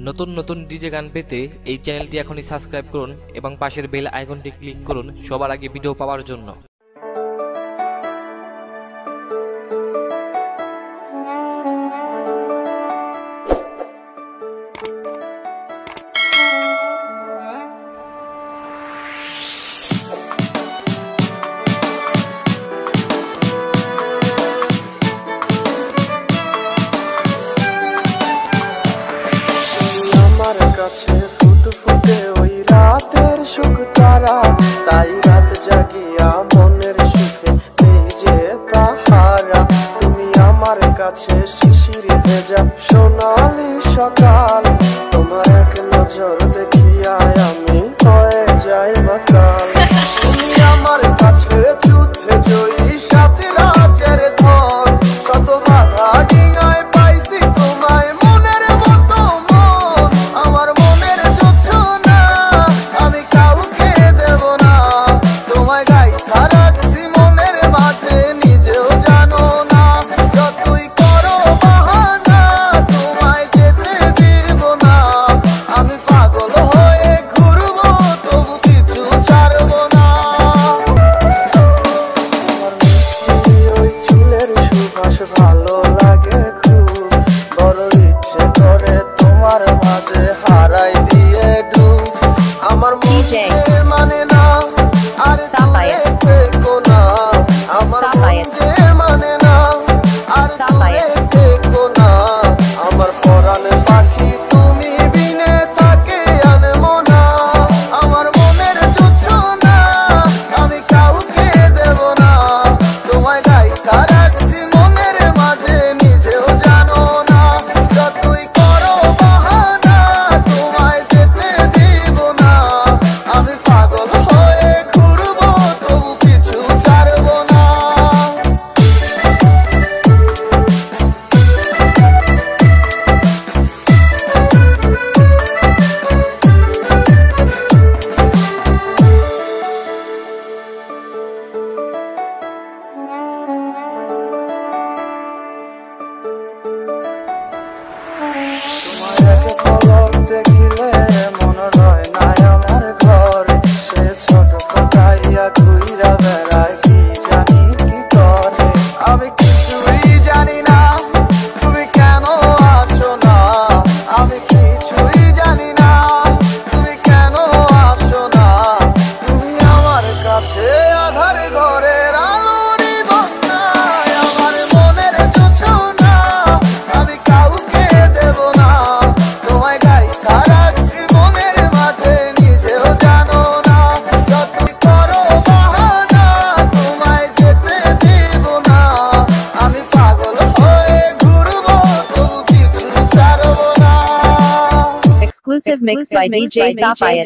নতুন নতুন ডিজে গান পেতে এই চ্যানেলটি এখনই সাবস্ক্রাইব করুন এবং পাশের বেল আইকনটি ক্লিক করুন সবার আগে ভিডিও পাওয়ার জন্য। ফুটফুটে ওই রাতের সুখ তারা, তাই রাত জাগিয়া মনের সুখে এই যে পাহারা। তুমি আমার কাছে শিশির ভেজা সোনালি সকাল, তোমার এক নজর দেখিয়া আমি হয়ে যাই মাতাল। তুমি আমার কাছে যুদ্ধে জয়ী সাথে রাজের ধন, কত বাধা ডিঙায় পাইছি তোমায় মনের মতো মন। আমার মনের যুদ্ধ না আমি কাউকে দেব না, তোমায় গাইথা রাখছি মনের মাঝে নিজেও জানো না। যতই করো বাহানা তোমায় যেতে দিব না, আমি পাগল হয়ে ঘুরবো তবু কিছু ছাড়বো না। আমার মিষ্টি ওই চুলের সুবাস ভালো লাগে খুব, বড় ইচ্ছে করে তোমার মাঝে হারাই দিয়ে ডুব। আমার মনে মানে না আর দূরে থেকো না, আমার মনে মানে না আর দূরে থেকো না। আমার পরাণে পাখি তুমি বিনে তাকে আনবো না, আমার মনের যুদ্ধ না আমি কাউকে দেব না, তোমায় গাইথা রাখছি মনের মাঝে নিজেও জানো না। যতই করো বাহানা তোমায় যেতে দিব না, আমি পাগল হয়ে ঘুরবো তবু কিছু ছাড়বো না। তোমায় এক পলক দেখিলে মন রয় না আমার ঘরে, সে ছোট ফটাইয়া ঘুইরা বেড়ায় কি জানি কি করে। আমি কিছুই জানি না তুমি কেন আসো না, আমি কিছুই জানি না তুমি কেন আসো না। তুমি আমার কাছে আধার ঘরের আলোরই বন্যায়, আমার মনের জোছনা আমি কাউকে দেব না, তোমায় গাইথা রাখছি মনের মাঝে নিজেও জানো না। যতই করো বাহানা তোমায় যেতে দিব না, আমি পাগল হয়ে ঘুরবো তবু কিছু ছাড়বো না। Exclusive mix by DJ Sapphire.